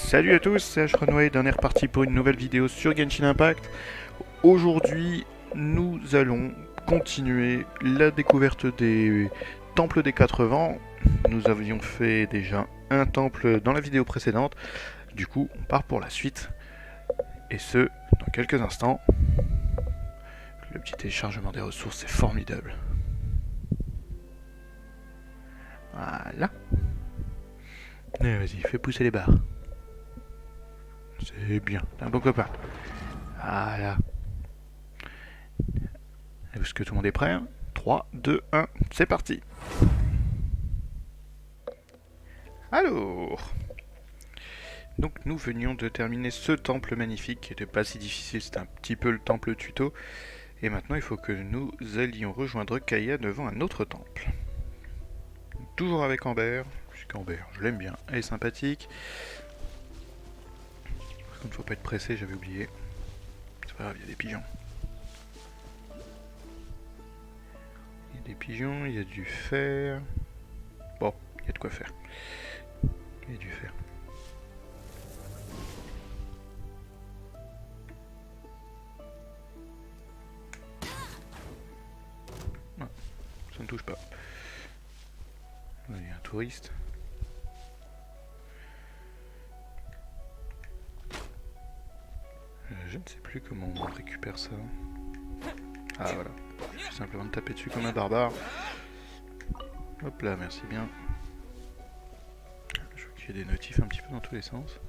Salut à tous, c'est Ashronway, on est reparti pour une nouvelle vidéo sur Genshin Impact. Aujourd'hui, nous allons continuer la découverte des temples des 4 vents. Nous avions fait déjà un temple dans la vidéo précédente. Du coup, on part pour la suite. Et ce, dans quelques instants. Le petit téléchargement des ressources, c'est formidable. Voilà. Vas-y, fais pousser les barres. C'est bien, t'es un bon copain. Voilà. Est-ce que tout le monde est prêt? 3, 2, 1, c'est parti. Alors, donc nous venions de terminer ce temple magnifique qui n'était pas si difficile, c'était un petit peu le temple tuto. Et maintenant il faut que nous allions rejoindre Kaeya devant un autre temple. Toujours avec Amber, puisqu'Amber, je l'aime bien, elle est sympathique. Par contre, faut pas être pressé, j'avais oublié. C'est pas grave, il y a des pigeons. Il y a des pigeons, il y a du fer. Bon, il y a de quoi faire. Il y a du fer. Non, ça ne touche pas. Il y a un touriste. Je ne sais plus comment on récupère ça. Ah voilà, il suffit simplement de taper dessus comme un barbare. Hop là, merci bien. Je vois qu'il y a des notifs un petit peu dans tous les sens.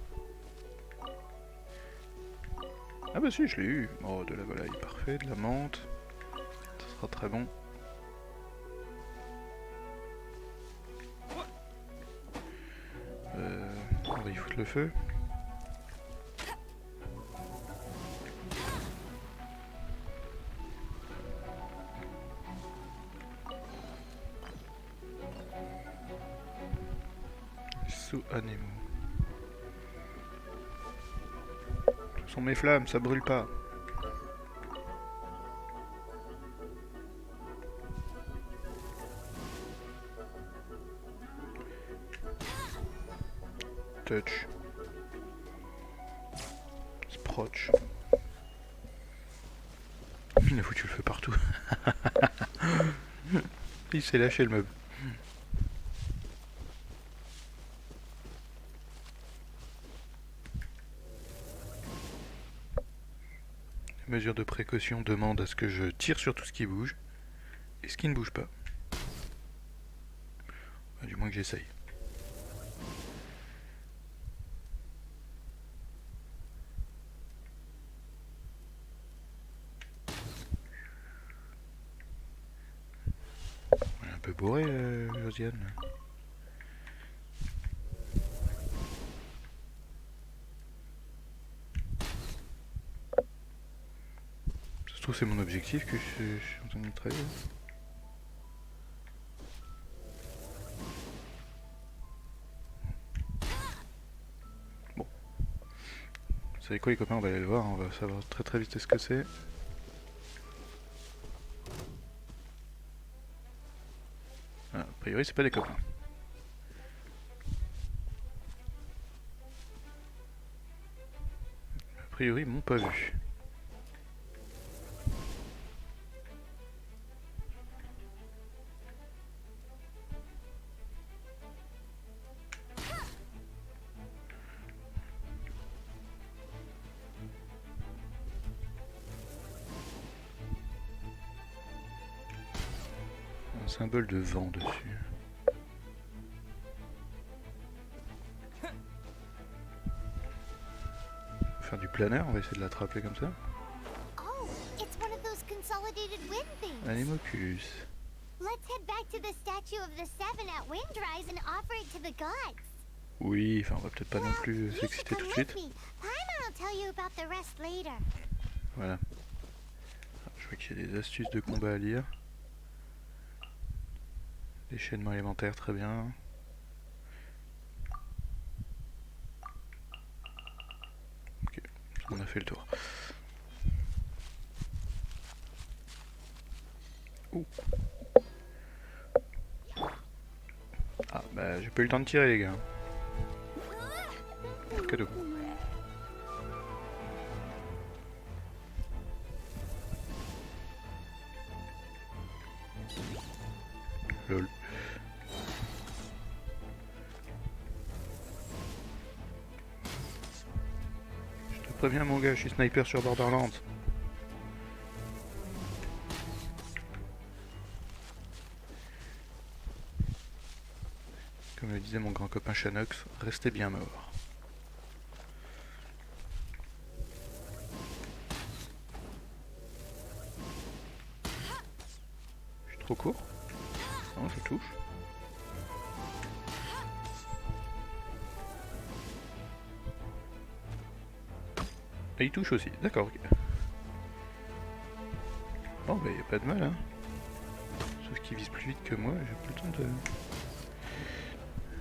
Ah bah si, je l'ai eu. Oh, de la volaille, parfait, de la menthe. Ça sera très bon. On va y foutre le feu. Sous Anemo. Ce sont mes flammes, ça brûle pas. Touch. Sproch. Il a foutu le feu partout. Il s'est lâché le meuble. Les mesures de précaution demandent à ce que je tire sur tout ce qui bouge. Et ce qui ne bouge pas. Du moins que j'essaye. On est un peu bourré, Josiane. Ça se trouve, c'est mon objectif que je suis en train de me trahir. Bon. Vous savez quoi, les copains, on va aller le voir, on va savoir très très vite ce que c'est. Ah, a priori, c'est pas des copains. A priori, ils m'ont pas vu. Un symbole de vent dessus. On va faire du planeur, on va essayer de l'attraper comme ça. Oh, it's one of those consolidated wind things. Anemoculus. Let's head back to the statue of the Seven at Windrise and offer it to the gods. Oui, enfin on va peut-être pas non plus You should s'exciter tout come de with suite. me. Paimon will tell you about the rest later. Voilà. Je vois qu'il y a des astuces de combat à lire. Déchaînement élémentaire, très bien. Ok, on a fait le tour. Ouh. Ah bah j'ai pas eu le temps de tirer les gars. Cadeau. Lol. Je te préviens mon gars, je suis sniper sur Borderlands. Comme le disait mon grand copain Shanox, restez bien mort. Je suis trop court. Non, ça touche. Et il touche aussi, d'accord, ok. Bon bah y a pas de mal hein. Sauf qu'il vise plus vite que moi, j'ai pas le temps de...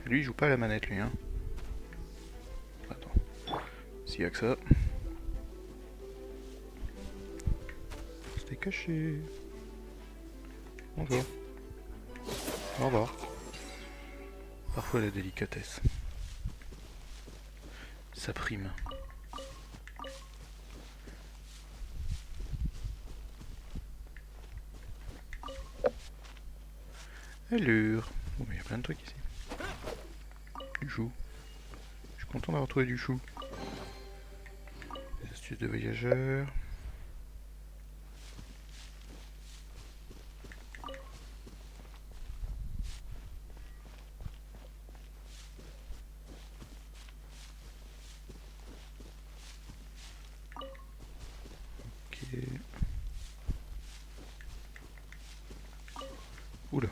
Lui il joue pas à la manette lui hein. Attends. S'il y a que ça. C'était caché. Bonjour. Au revoir. Parfois la délicatesse. Ça prime. Allure. Bon mais il y a plein de trucs ici. Du chou. Je suis content d'avoir trouvé du chou. Des astuces de voyageurs. Ok. Oula.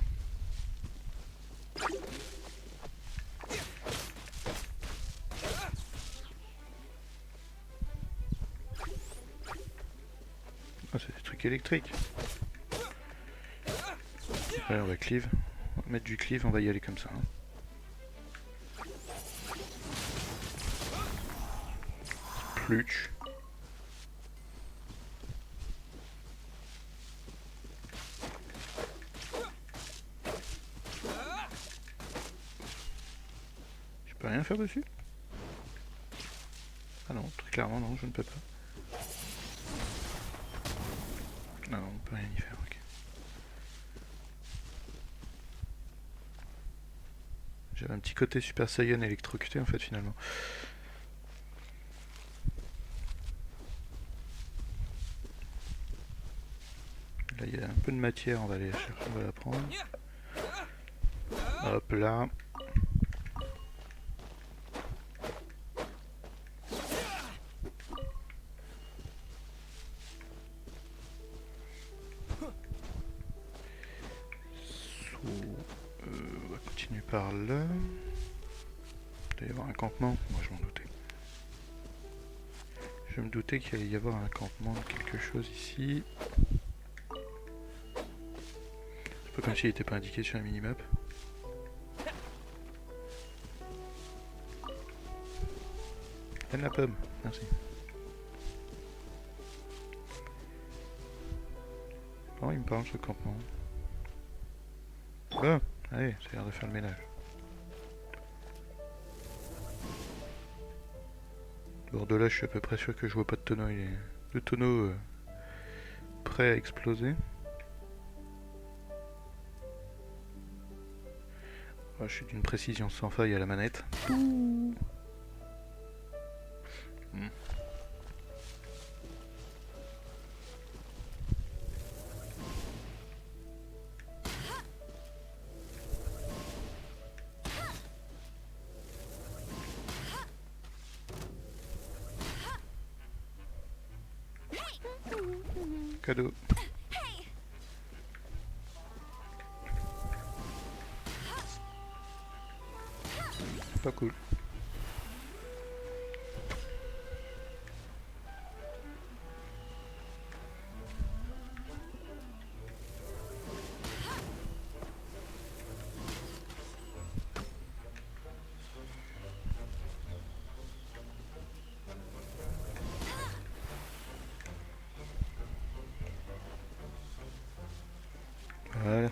Ah, c'est des trucs électriques. Ouais, on va cleave. On va mettre du cleave, on va y aller comme ça. Hein. Plutch. Je peux rien faire dessus? Ah non, très clairement non, je ne peux pas. Non, on peut rien y faire, ok. J'avais un petit côté Super Saiyan électrocuté en fait finalement. Là il y a un peu de matière, on va aller la chercher, on va la prendre. Hop là. On va continuer par là. Il doit y avoir un campement, moi je m'en doutais. Je me doutais qu'il allait y avoir un campement de quelque chose ici. C'est pas comme s'il n'était pas indiqué sur la minimap. Donne la pomme, merci. Oh, il me parle ce campement. Bon, allez, ça a l'air de faire le ménage. Bord de là, je suis à peu près sûr que je vois pas de tonneau. Il est... Le tonneau prêt à exploser. Oh, je suis d'une précision sans faille à la manette. Cadeau. Pas cool. Voilà.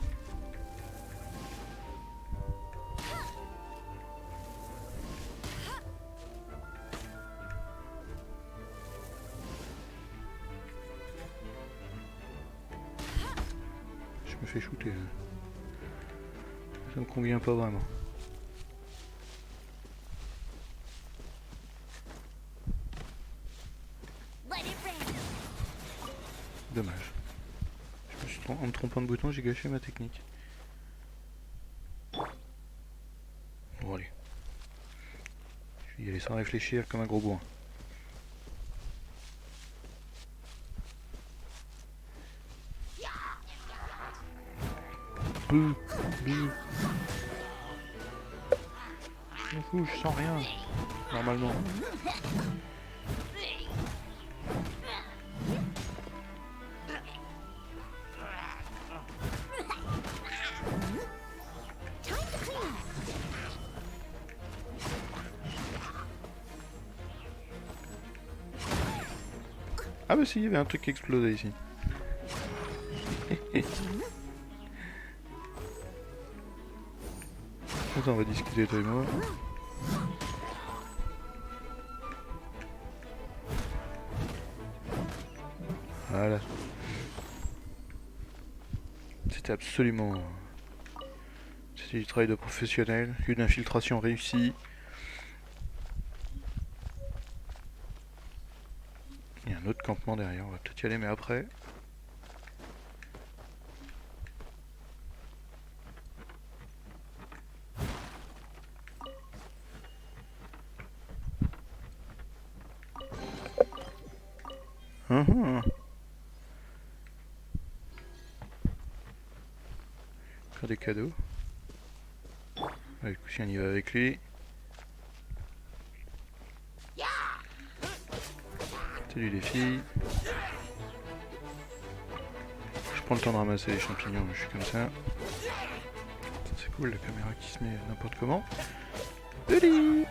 me fais shooter. Ça me convient pas vraiment. Let it rain. Dommage. En me trompant de bouton, j'ai gâché ma technique. Bon allez. Je vais y aller sans réfléchir comme un gros bourrin. Bouh, bouh. Je m'en fous, je sens rien. Normalement. Time to clean up. Ah bah si, il y avait un truc qui explosait ici. Attends, on va discuter toi et moi. Voilà. C'était absolument... C'était du travail de professionnel, une infiltration réussie. Il y a un autre campement derrière, on va peut-être y aller mais après. Faire des cadeaux. Du coup, si on y va avec lui. Salut les filles. Je prends le temps de ramasser les champignons, je suis comme ça. C'est cool la caméra qui se met n'importe comment. Salut.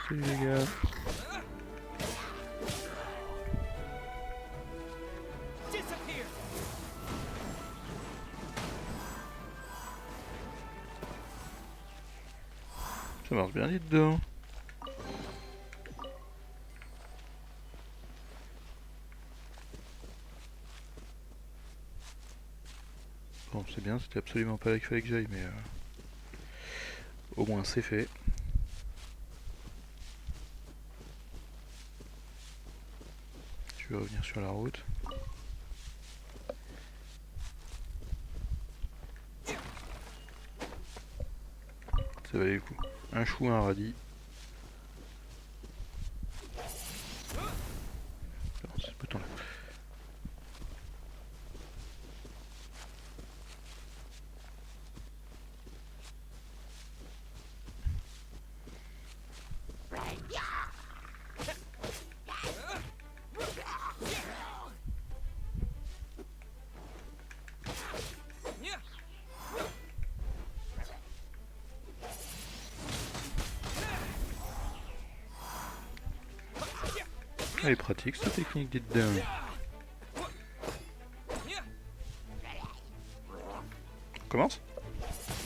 Salut les gars. Ça marche bien, dites donc. Bon, c'est bien, c'était absolument pas là qu'il fallait que j'aille, mais au moins c'est fait. Je vais revenir sur la route. Ça valait le coup. Un chou, un radis. Non, c'est ce bouton-là. Elle est pratique cette technique, dites donc. On commence?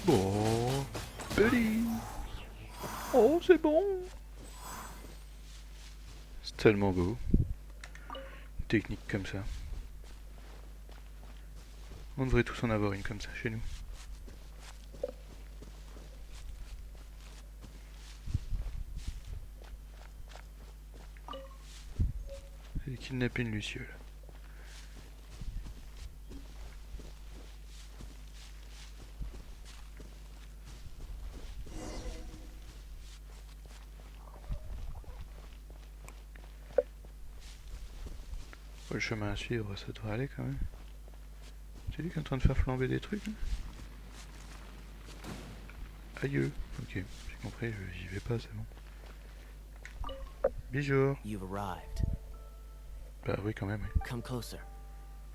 Bon, Buddy. Oh, c'est bon. C'est tellement beau. Une technique comme ça. On devrait tous en avoir une comme ça chez nous. J'ai kidnappé une luciole. Le chemin à suivre, ça devrait aller quand même. C'est lui qui est en train de faire flamber des trucs. Aïe. Ok, j'ai compris, j'y vais pas, c'est bon. Bonjour. You've arrived. Bah oui, quand même. Oui. Come closer.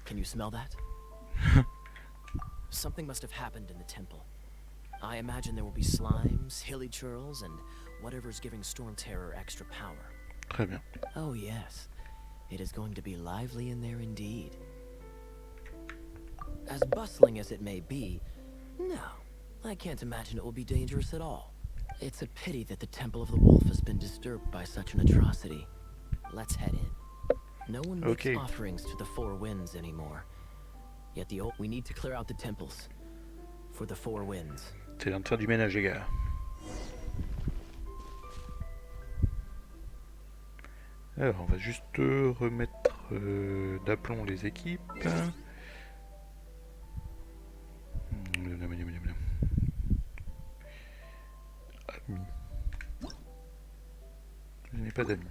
Can you smell that? Something must have happened in the temple. I imagine there will be slimes, hilly churls, and whatever's giving Storm Terror extra power. Très bien. Oh yes, it is going to be lively in there indeed. As bustling as it may be, no, I can't imagine it will be dangerous at all. It's a pity that the Temple of the Wolf has been disturbed by such an atrocity. Let's head in. No one makes Okay. offerings to the Four Winds anymore. Yet we need to clear out the temples for the Four Winds. C'est l'heure de faire du ménage, les gars. Alors, on va juste remettre d'aplomb les équipes. Amis. Je n'ai pas d'amis.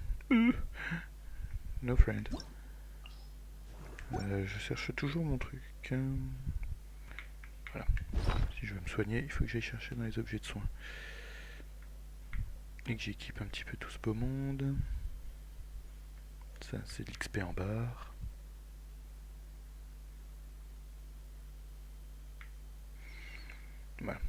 No friend. Je cherche toujours mon truc. Voilà. Si je veux me soigner, il faut que j'aille chercher dans les objets de soins. Et que j'équipe un petit peu tout ce beau monde. Ça, c'est l'XP en barre. Voilà.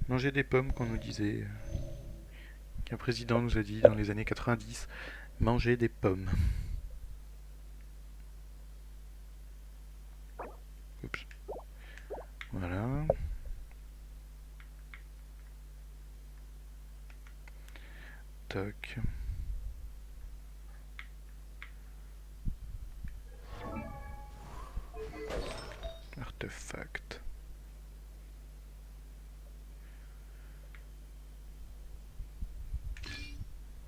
Manger des pommes qu'on nous disait. Qu'un président nous a dit dans les années 90. Manger des pommes. Oups. Voilà. Toc. Artefact.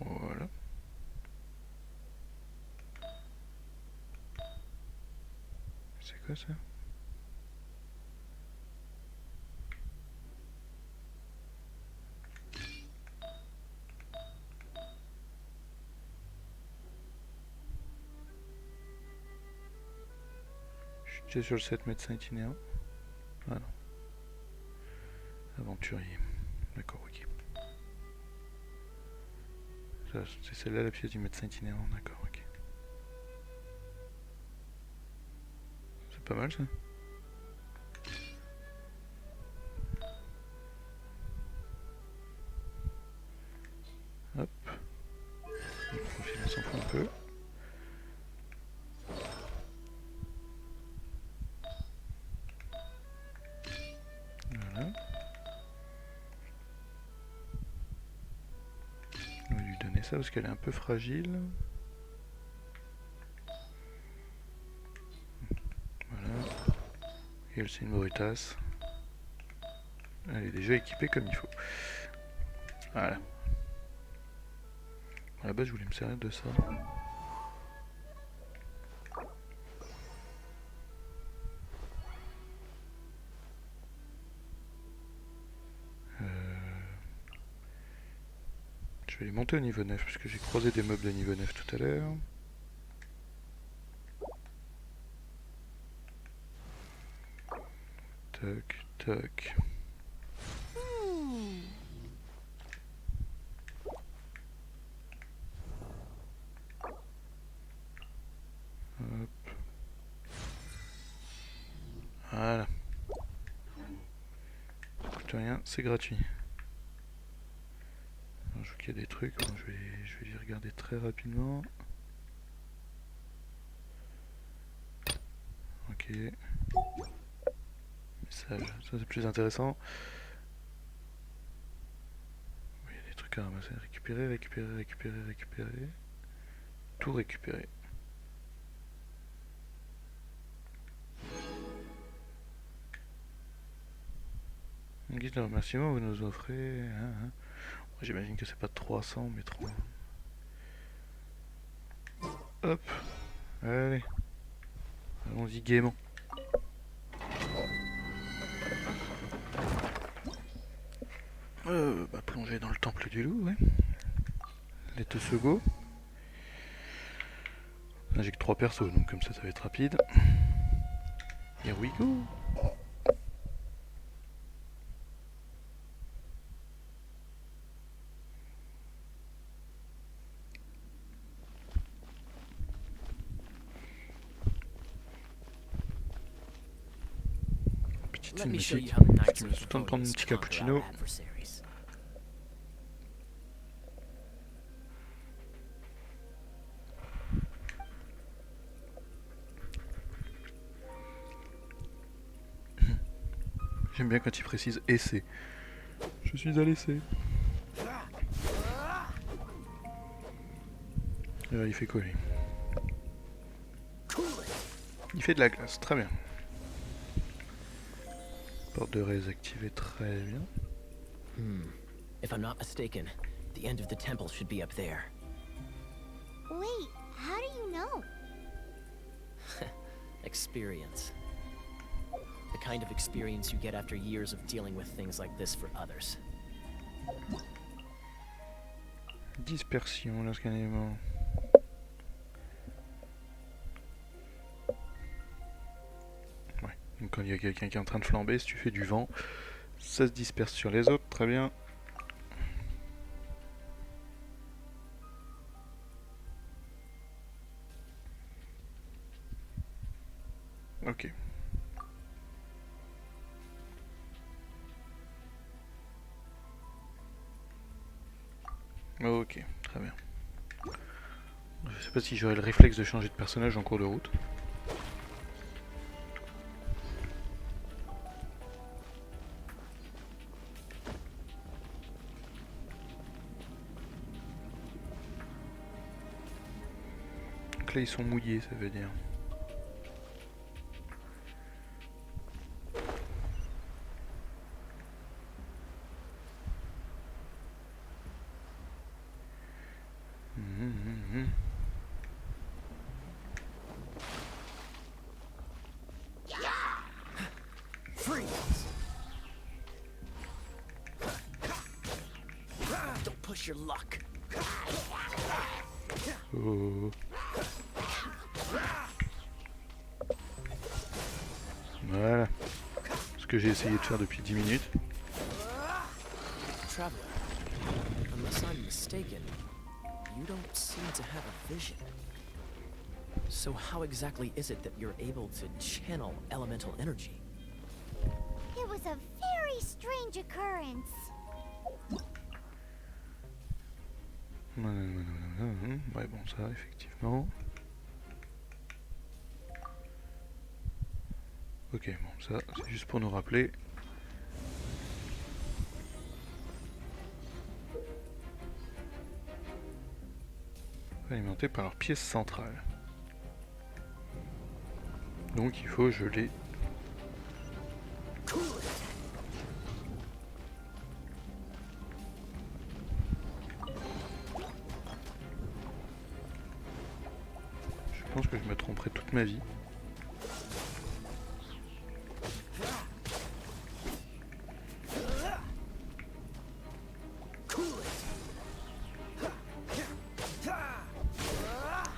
Voilà. C'est quoi ça? Je suis déjà sur le 7 médecin itinérant. Ah non. Aventurier. D'accord, ok. C'est celle-là la pièce du médecin itinérant, d'accord, ok. C'est pas mal ça. Hop. Le profil on s'en fout un peu. Voilà. On va lui donner ça parce qu'elle est un peu fragile. Voilà. Et elle c'est une brutasse. Elle est déjà équipée comme il faut. Voilà. À la base je voulais me servir de ça. Je vais les monter au niveau 9 parce que j'ai croisé des mobs de niveau 9 tout à l'heure. Toc, toc. Hop. Voilà. Ça coûte rien, c'est gratuit. Alors, je vois qu'il y a des trucs, bon, je vais les regarder très rapidement. Ok. Message, ça c'est plus intéressant. Il y a des trucs à ramasser. Récupérer, récupérer, récupérer, récupérer. Tout récupérer. En guise de remerciement, vous nous offrez... J'imagine que c'est pas 300, mais 3. Hop. Allez. Allons-y gaiement. Plonger dans le temple du loup, ouais. Let's go. Là j'ai que 3 persos, donc comme ça va être rapide. Here we go. Petite Let me show you cinématique. how the Ce knights qui of me the temps de prendre un Rose petit conquer cappuccino. our adversaries. J'aime bien quand il précise essai. Je suis à l'essai. Il fait quoi lui? Il fait de la glace, très bien. Porte de raise activée, très bien. If I'm not mistaken, the end of the temple should be up there. Wait, how do you know? Experience. The kind of experience you get after years of dealing with things like this for others. Dispersion lorsqu'un élément. Ouais, donc quand il y a quelqu'un qui est en train de flamber, si tu fais du vent, ça se disperse sur les autres, très bien. Ok. Ok, très bien. Je sais pas si j'aurai le réflexe de changer de personnage en cours de route. Donc là ils sont mouillés, ça veut dire. Don't push your luck. Oh. Voilà. Ce que j'ai essayé de faire depuis 10 minutes. Traveler, unless I'm mistaken, you don't seem to have a vision. So how exactly is it that you're able to channel elemental energy? It was a very strange occurrence. Ouais, bon, ça, effectivement. Ok, bon, ça, c'est juste pour nous rappeler. Alimenté par leur pièce centrale. Donc, il faut geler. Je pense que je me tromperai toute ma vie.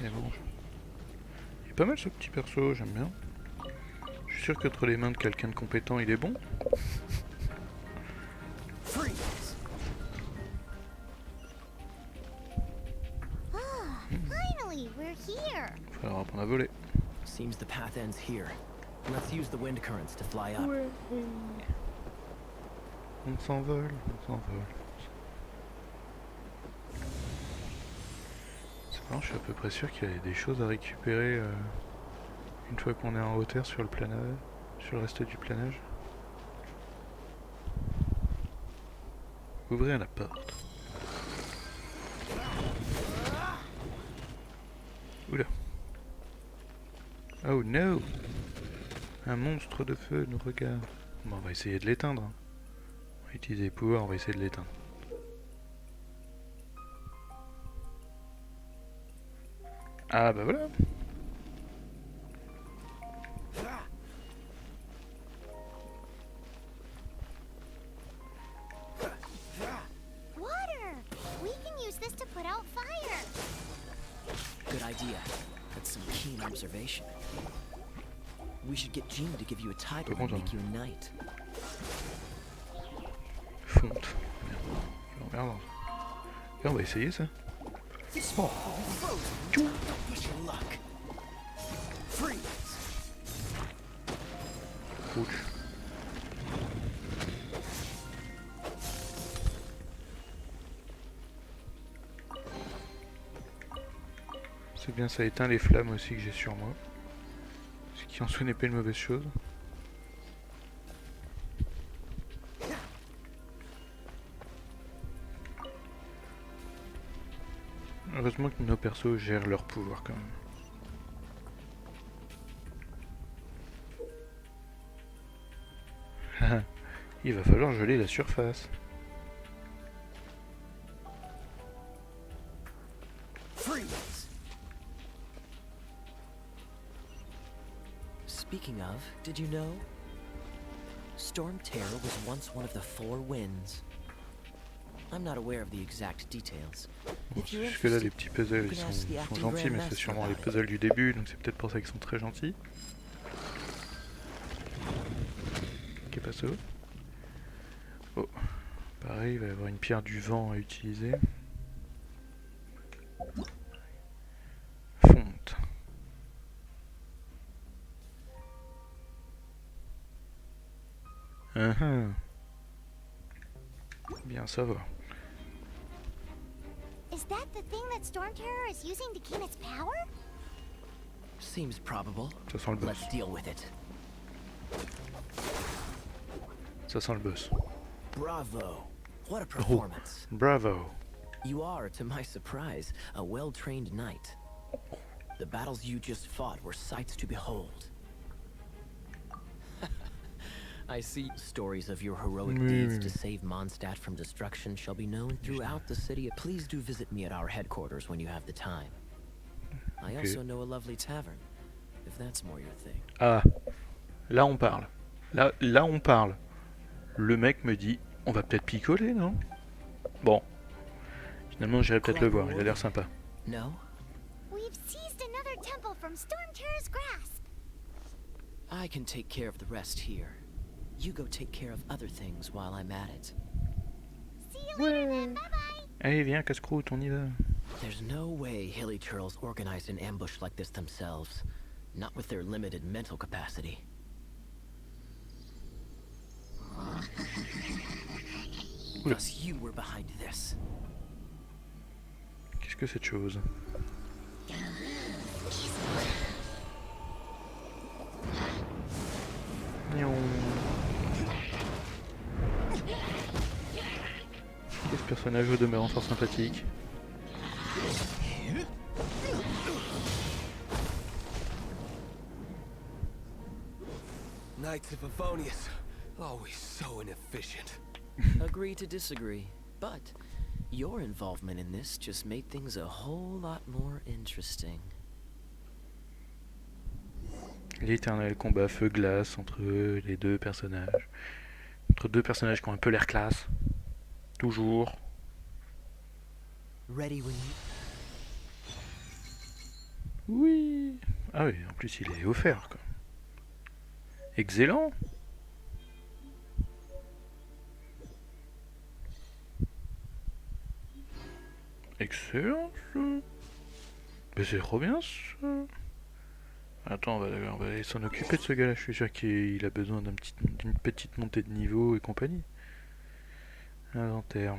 Et bon, il est pas mal ce petit perso, j'aime bien. Je suis sûr qu'entre les mains de quelqu'un de compétent, il est bon. Finally, we're here. Il va falloir apprendre à voler. Seems the path ends here. Let's use the wind currents to fly up. On s'envole, on s'envole. C'est marrant, je suis à peu près sûr qu'il y a des choses à récupérer une fois qu'on est en hauteur sur le planage, sur le reste du planage. Ouvrez la porte. Oula. Oh no! Un monstre de feu nous regarde. Bon, on va essayer de l'éteindre. On va utiliser les pouvoirs, on va essayer de l'éteindre. Ah bah voilà! Water! We can use this to put out fire. Good idea. That's some keen observation. We should get Jean to give you a title and make you a knight. Fonte. Merde. Et on va essayer ça. Oh. Push your luck. Freeze. Ouch. C'est bien, ça éteint les flammes aussi que j'ai sur moi. Ce qui en soi n'est pas une mauvaise chose. Heureusement que nos persos gèrent leur pouvoir quand même. Il va falloir geler la surface. Freeze! Speaking of, did you know? Storm Terror was once one of the 4 winds. I'm not aware of the exact details. Bon, If you're jusque là les interested, petits puzzles you ils can ask the sont acting gentils, mais c'est Grandmaster sûrement les about it. puzzles du début, donc c'est peut-être pour ça qu'ils sont très gentils. Que passe? Oh, pareil, il va y avoir une pierre du vent à utiliser. Fonte. Bien, ça va. Is that the thing that Storm Terror is using to gain its power? Seems probable. Ça sent le boss. Let's deal with it. Ça sent le boss. Bravo! What a performance. Bravo. You are, to my surprise, a well-trained knight. The battles you just fought were sights to behold. I see stories of your heroic deeds to save Mondstadt from destruction shall be known throughout the city. Please do visit me at our headquarters when you have the time. I also know a lovely tavern, if that's more your thing. Ah, là on parle. Là on parle. Le mec me dit, on va peut-être picoler, non? Bon. Finalement j'irai peut-être le voir, il a l'air sympa. No? We've seized another temple from Storm Terror's grasp. I can take care of the rest here. You go take care of other things while I'm at it. See you later then, bye-bye. Allez viens casse-croûte, on y va. There's no way Hilly Turtles organized an ambush like this themselves. Not with their limited mental capacity. Oula. Thus you were behind this. Qu'est-ce que cette chose? Miaou. Et ce personnage au demeurant fort sympathique. Knights of Avonius, always so inefficient. Agree to disagree, but your involvement in this just made things a whole lot more interesting. L'éternel combat feu-glace entre les deux personnages. Entre deux personnages qui ont un peu l'air classe. Toujours. Ready when you... Oui. Ah oui, en plus il est offert quoi. Excellent. Excellent ça. Mais c'est trop bien ça. Attends, on va aller s'en occuper de ce gars-là. Je suis sûr qu'il a besoin d'une petite montée de niveau et compagnie. Inventaire.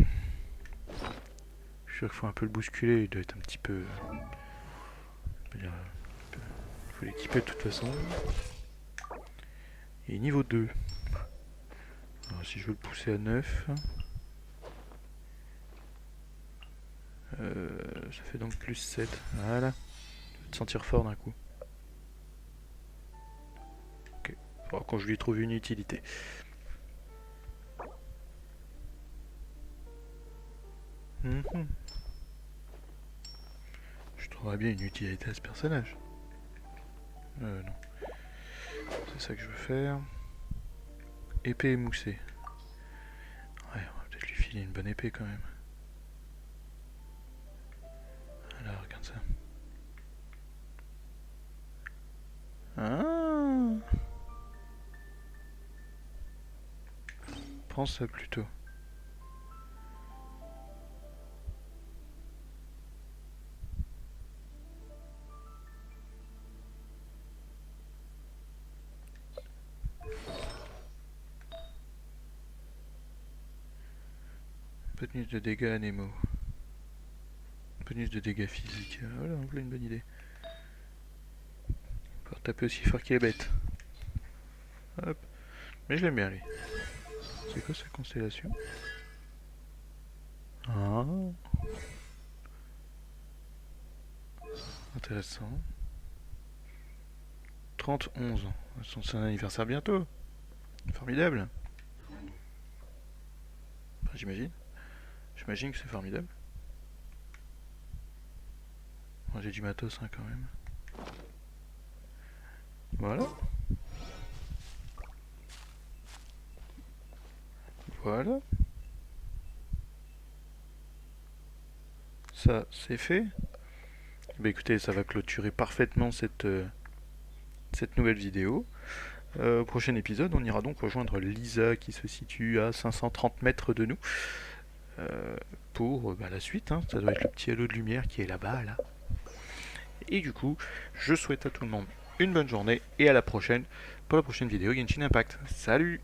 Je suis sûr qu'il faut un peu le bousculer. Il doit être un petit peu... Il faut l'équiper de toute façon. Et niveau 2. Alors, si je veux le pousser à 9... ça fait donc plus 7. Voilà. Je vais te sentir fort d'un coup. Ok. Faudra quand je lui trouve une utilité. Je trouverais bien une utilité à ce personnage. Non. C'est ça que je veux faire. Épée émoussée. Ouais, on va peut-être lui filer une bonne épée quand même. Alors, regarde ça. Ah, prends ça plutôt. Bonus de dégâts à Nemo. Bonus de dégâts physiques. Voilà, voilà une bonne idée. Pouvoir taper aussi fort qu'il est bête. Hop. Mais je l'aime bien lui. C'est quoi sa constellation? Ah. intéressant. 30-11. C'est un anniversaire bientôt. Formidable. Enfin, j'imagine. J'imagine que c'est formidable. Bon, j'ai du matos hein, quand même. Voilà. Voilà. Ça, c'est fait. Bah écoutez, ça va clôturer parfaitement cette nouvelle vidéo. Au prochain épisode, on ira donc rejoindre Lisa qui se situe à 530 mètres de nous. Pour la suite, hein. Ça doit être le petit halo de lumière qui est là-bas, là. Et du coup, je souhaite à tout le monde une bonne journée et à la prochaine pour la prochaine vidéo Genshin Impact. Salut!